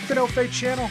Faith channel,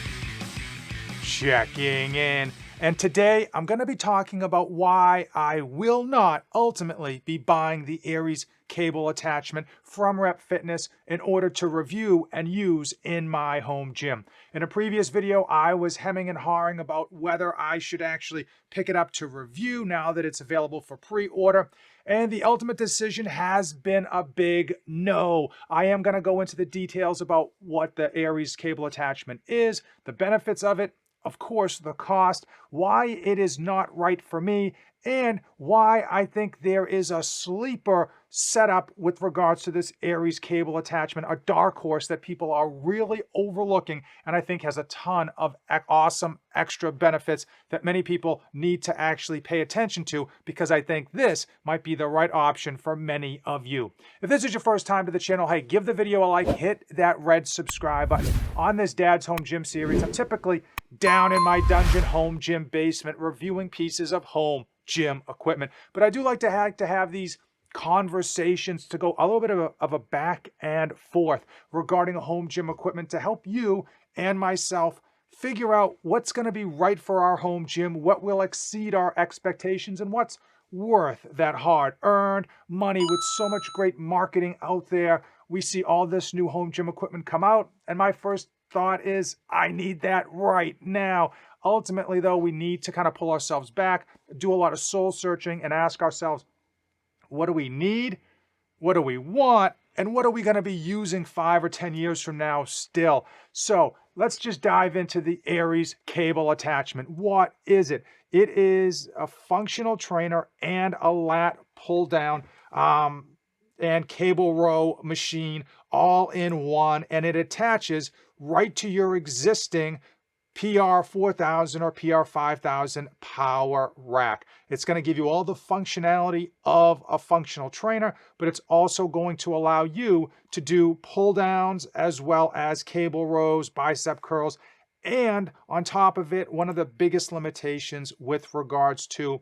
checking in. And today I'm going to be talking about why I will not ultimately be buying the Aries cable attachment from Rep Fitness in order to review and use in my home gym. In a previous video, I was hemming and hawing about whether I should actually pick it up to review now that it's available for pre-order. And the ultimate decision has been a big no. I am going to go into the details about what the Aries cable attachment is, the benefits of it, of course, the cost, why it is not right for me, and why I think there is a sleeper setup with regards to this Aries cable attachment, a dark horse that people are really overlooking and I think has a ton of awesome extra benefits that many people need to actually pay attention to, because I think this might be the right option for many of you. If this is your first time to the channel, hey, give the video a like, hit that red subscribe button. On this Dad's Home Gym series, I'm typically down in my dungeon home gym basement reviewing pieces of home gym equipment, but I do like to have these conversations to go a little bit of a back and forth regarding home gym equipment to help you and myself figure out what's going to be right for our home gym, what will exceed our expectations, and what's worth that hard-earned money. With so much great marketing out there, we see all this new home gym equipment come out, and my first thought is, I need that right now. Ultimately, though, we need to kind of pull ourselves back, do a lot of soul searching, and ask ourselves, what do we need? What do we want? And what are we going to be using 5 or 10 years from now still? So let's just dive into the Aries cable attachment. What is it? It is a functional trainer and a lat pull down and cable row machine all in one, and it attaches right to your existing PR 4000 or PR 5000 power rack. It's going to give you all the functionality of a functional trainer, but it's also going to allow you to do pull downs as well as cable rows, bicep curls, and on top of it, one of the biggest limitations with regards to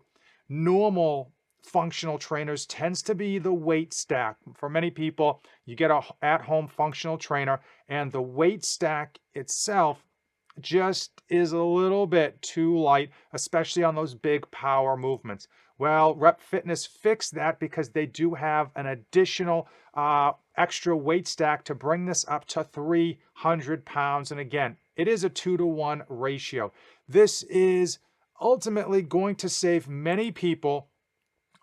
normal functional trainers tends to be the weight stack. For many people, you get a at-home functional trainer and the weight stack itself just is a little bit too light, especially on those big power movements. Well, Rep Fitness fixed that because they do have an additional extra weight stack to bring this up to 300 pounds. And again, it is a 2-to-1 ratio. This is ultimately going to save many people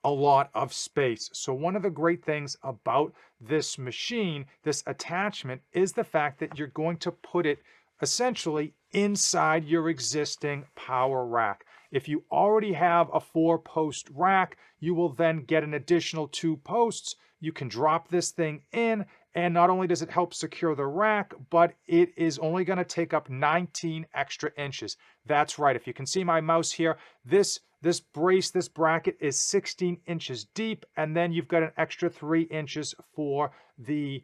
a lot of space. So one of the great things about this machine, this attachment, is the fact that you're going to put it essentially inside your existing power rack. If you already have a 4-post rack, you will then get an additional 2 posts. You can drop this thing in, and not only does it help secure the rack, but it is only going to take up 19 extra inches. That's right. If you can see my mouse here, this bracket is 16 inches deep, and then you've got an extra 3 inches for the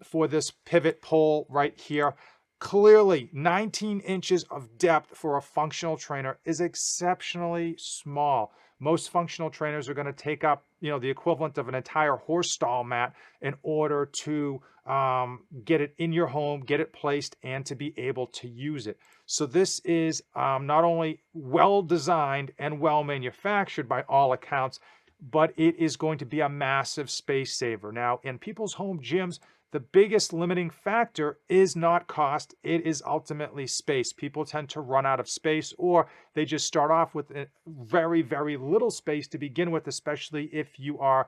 for this pivot pole right here. Clearly, 19 inches of depth for a functional trainer is exceptionally small. Most functional trainers are going to take up, the equivalent of an entire horse stall mat in order to get it in your home, get it placed, and to be able to use it. So this is not only well designed and well manufactured by all accounts, but it is going to be a massive space saver. Now, in people's home gyms, the biggest limiting factor is not cost, it is ultimately space. People tend to run out of space, or they just start off with very, very little space to begin with, especially if you are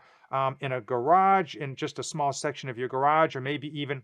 in a garage, in just a small section of your garage, or maybe even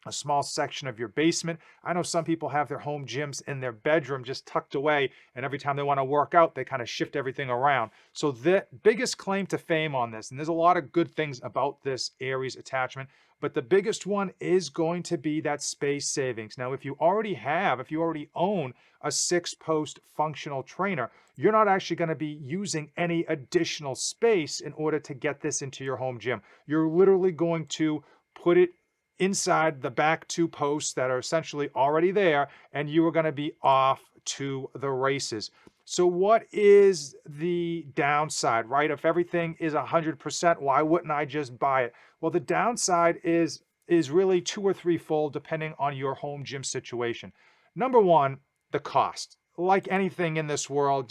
a small section of your basement. I know some people have their home gyms in their bedroom just tucked away, and every time they want to work out, they kind of shift everything around. So the biggest claim to fame on this, and there's a lot of good things about this Aries attachment, but the biggest one is going to be that space savings. Now, if you already own a 6-post functional trainer, you're not actually going to be using any additional space in order to get this into your home gym. You're literally going to put it inside the back 2 posts that are essentially already there, and you are going to be off to the races. So what is the downside, right? If everything is 100%, why wouldn't I just buy it? Well, the downside is is really two or threefold depending on your home gym situation. Number one, the cost. Like anything in this world,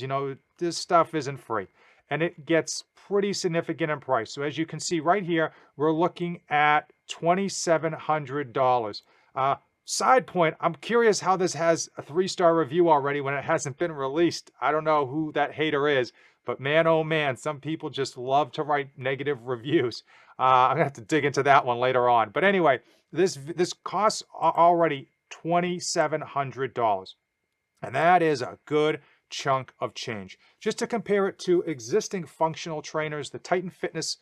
this stuff isn't free and it gets pretty significant in price. So as you can see right here, we're looking at $2,700. Side point, I'm curious how this has a 3-star review already when it hasn't been released. I don't know who that hater is, but man, oh man, some people just love to write negative reviews. I'm gonna have to dig into that one later on. But anyway, this costs already $2,700. And that is a good chunk of change. Just to compare it to existing functional trainers, the Titan Fitness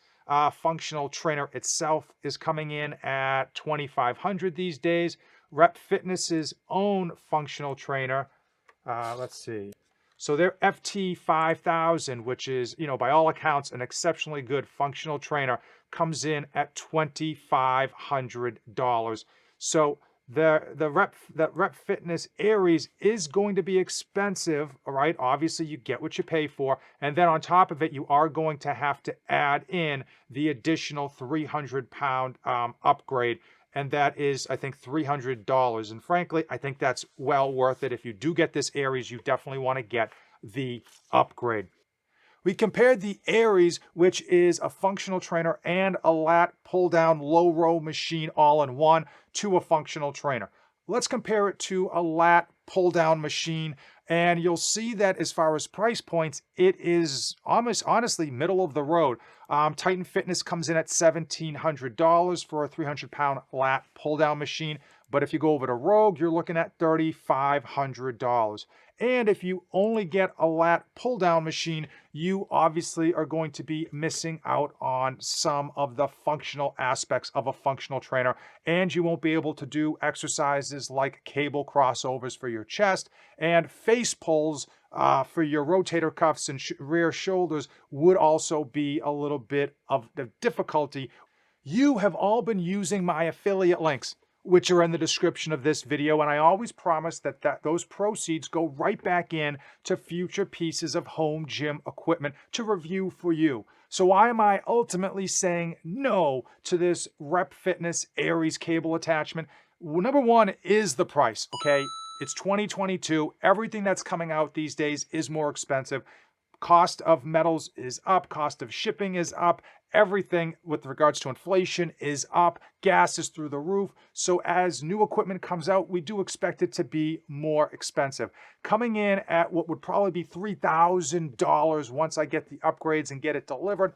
functional trainer itself is coming in at $2,500 these days. Rep Fitness's own functional trainer, let's see. So their FT 5000, which is, by all accounts, an exceptionally good functional trainer, comes in at $2,500. So the Rep Fitness Aries is going to be expensive, all right? Obviously, you get what you pay for. And then on top of it, you are going to have to add in the additional 300-pound upgrade. And that is, I think, $300. And frankly, I think that's well worth it. If you do get this Aries, you definitely want to get the upgrade. We compared the Aries, which is a functional trainer and a lat pull-down low-row machine all in one, to a functional trainer. Let's compare it to a lat pull-down machine, and you'll see that as far as price points, it is almost honestly middle of the road. Titan Fitness comes in at $1,700 for a 300-pound lat pull-down machine, but if you go over to Rogue, you're looking at $3,500. And if you only get a lat pull-down machine, you obviously are going to be missing out on some of the functional aspects of a functional trainer, and you won't be able to do exercises like cable crossovers for your chest, and face pulls for your rotator cuffs and rear shoulders would also be a little bit of the difficulty. You have all been using my affiliate links, which are in the description of this video, and I always promise that those proceeds go right back in to future pieces of home gym equipment to review for you. So why am I ultimately saying no to this Rep Fitness Aries cable attachment? Well, number one is the price, okay? It's 2022. Everything that's coming out these days is more expensive. Cost of metals is up, cost of shipping is up, everything with regards to inflation is up, gas is through the roof. So as new equipment comes out, we do expect it to be more expensive. Coming in at what would probably be $3,000 once I get the upgrades and get it delivered.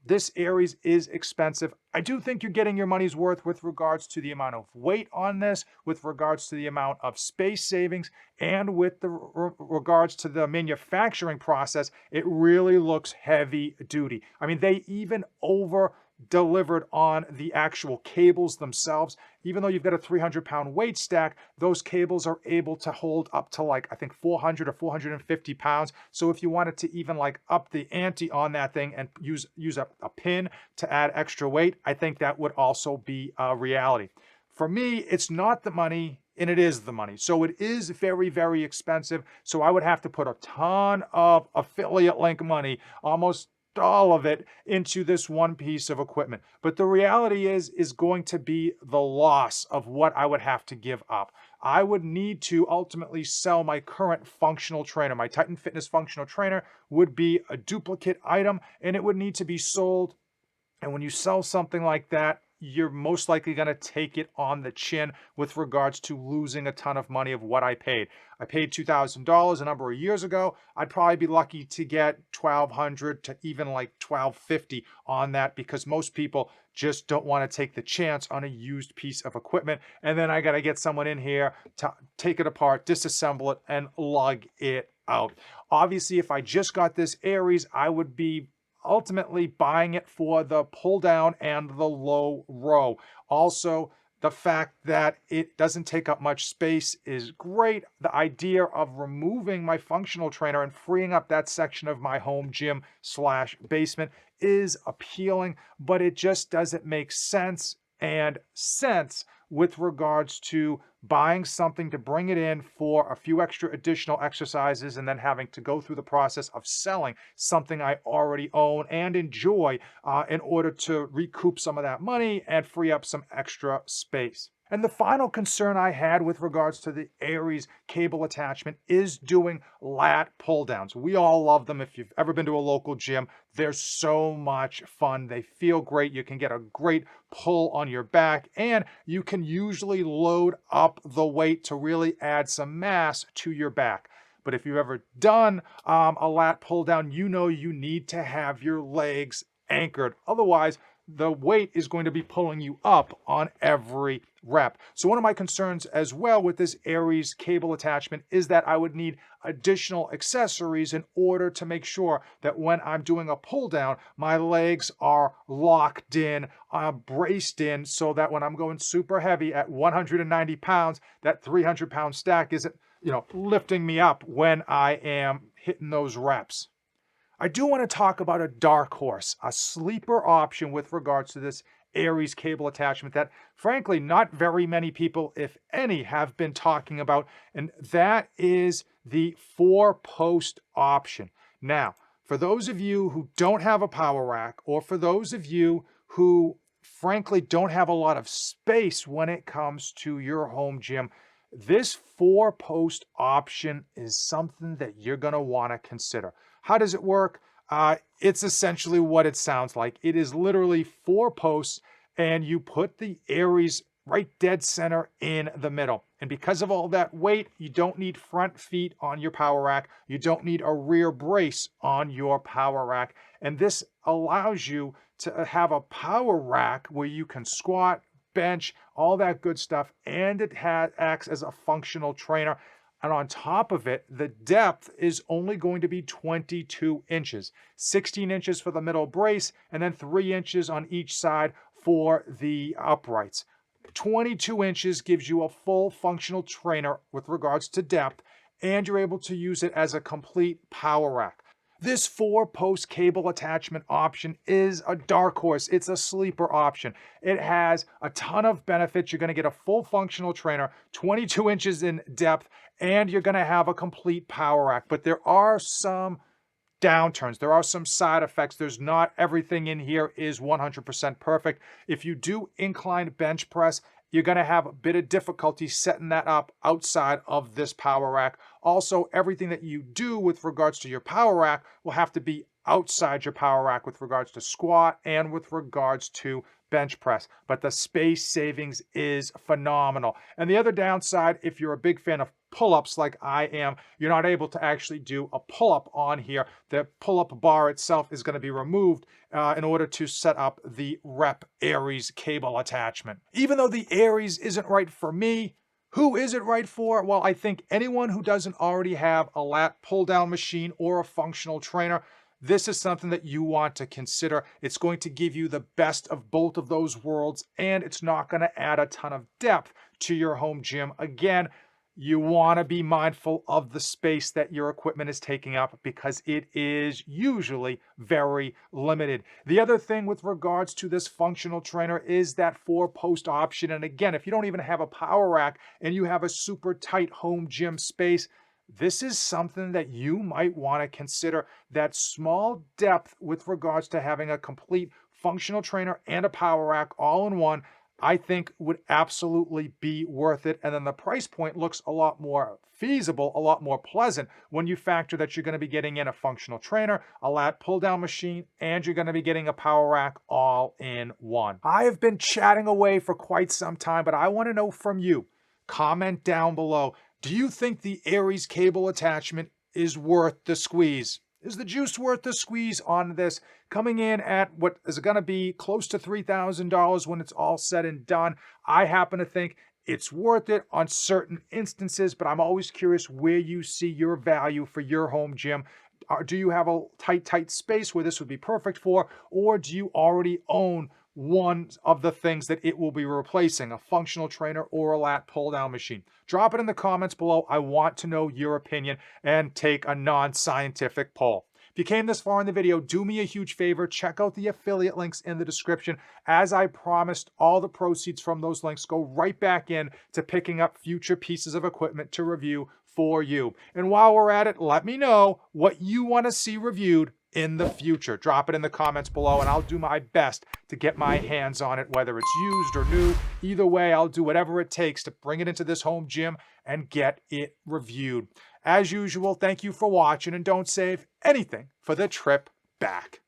This Aries is expensive. I do think you're getting your money's worth with regards to the amount of weight on this, with regards to the amount of space savings, and with the regards to the manufacturing process. It really looks heavy duty. I mean, they even over-delivered on the actual cables themselves. Even though you've got a 300-pound weight stack, those cables are able to hold up to I think 400 or 450 pounds. So if you wanted to even up the ante on that thing and use a pin to add extra weight, I think that would also be a reality. For me, it's not the money, and it is the money. So it is very, very expensive. So I would have to put a ton of affiliate link money, almost all of it, into this one piece of equipment. But the reality is going to be the loss of what I would have to give up. I would need to ultimately sell my current functional trainer. My Titan Fitness functional trainer would be a duplicate item, and it would need to be sold. And when you sell something like that, you're most likely going to take it on the chin with regards to losing a ton of money of what I paid. I paid $2,000 a number of years ago. I'd probably be lucky to get $1,200 to even $1,250 on that, because most people just don't want to take the chance on a used piece of equipment. And then I got to get someone in here to take it apart, disassemble it, and lug it out. Obviously, if I just got this Aries, I would be ultimately buying it for the pull down and the low row. Also, the fact that it doesn't take up much space is great. The idea of removing my functional trainer and freeing up that section of my home gym / basement is appealing, but it just doesn't make sense. And sense with regards to buying something to bring it in for a few extra additional exercises and then having to go through the process of selling something I already own and enjoy in order to recoup some of that money and free up some extra space. And the final concern I had with regards to the Aries cable attachment is doing lat pull downs. We all love them. If you've ever been to a local gym, they're so much fun. They feel great. You can get a great pull on your back, and you can usually load up the weight to really add some mass to your back. But if you've ever done a lat pull down, you know you need to have your legs anchored. Otherwise, the weight is going to be pulling you up on every rep. So one of my concerns as well with this Aries cable attachment is that I would need additional accessories in order to make sure that when I'm doing a pull down, my legs are locked in, braced in, so that when I'm going super heavy at 190 pounds, that 300-pound stack isn't, lifting me up when I am hitting those reps. I do want to talk about a dark horse, a sleeper option with regards to this Aries cable attachment that, frankly, not very many people, if any, have been talking about, and that is the 4-post option. Now, for those of you who don't have a power rack, or for those of you who, frankly, don't have a lot of space when it comes to your home gym, this 4-post option is something that you're going to want to consider. How does it work? It's essentially what it sounds like. It is literally 4 posts, and you put the Aries right dead center in the middle. And because of all that weight, you don't need front feet on your power rack. You don't need a rear brace on your power rack. And this allows you to have a power rack where you can squat, bench, all that good stuff, and it acts as a functional trainer. And on top of it, the depth is only going to be 22 inches, 16 inches for the middle brace, and then 3 inches on each side for the uprights. 22 inches gives you a full functional trainer with regards to depth, and you're able to use it as a complete power rack. This 4-post cable attachment option is a dark horse. It's a sleeper option. It has a ton of benefits. You're going to get a full functional trainer, 22 inches in depth, and you're going to have a complete power rack. But there are some downturns. There are some side effects. There's not everything in here is 100% perfect. If you do inclined bench press, you're going to have a bit of difficulty setting that up outside of this power rack. Also, everything that you do with regards to your power rack will have to be outside your power rack with regards to squat and with regards to bench press. But the space savings is phenomenal. And the other downside, if you're a big fan of pull-ups like I am, you're not able to actually do a pull-up on here. The pull-up bar itself is going to be removed in order to set up the Rep Aries cable attachment. Even though the Aries isn't right for me, who is it right for? Well, I think anyone who doesn't already have a lat pull-down machine or a functional trainer, this is something that you want to consider. It's going to give you the best of both of those worlds, and it's not going to add a ton of depth to your home gym. Again, you want to be mindful of the space that your equipment is taking up because it is usually very limited. The other thing with regards to this functional trainer is that 4-post option. And again, if you don't even have a power rack and you have a super tight home gym space, this is something that you might want to consider. That small depth with regards to having a complete functional trainer and a power rack all in one, I think would absolutely be worth it. And then the price point looks a lot more feasible, a lot more pleasant when you factor that you're going to be getting in a functional trainer, a lat pull down machine, and you're going to be getting a power rack all in one. I have been chatting away for quite some time, but I want to know from you. Comment down below. Do you think the Aries cable attachment is worth the squeeze? Is the juice worth the squeeze on this? Coming in at what is going to be close to $3,000 when it's all said and done. I happen to think it's worth it on certain instances, but I'm always curious where you see your value for your home gym. Do you have a tight space where this would be perfect for, or do you already own one of the things that it will be replacing, a functional trainer or a lat pull down machine? Drop it in the comments below. I want to know your opinion and take a non-scientific poll. If you came this far in the video, do me a huge favor, check out the affiliate links in the description. As I promised, all the proceeds from those links go right back in to picking up future pieces of equipment to review for you. And while we're at it, let me know what you want to see reviewed in the future. Drop it in the comments below and I'll do my best to get my hands on it, whether it's used or new. Either way, I'll do whatever it takes to bring it into this home gym and get it reviewed. As usual, thank you for watching, and don't save anything for the trip back.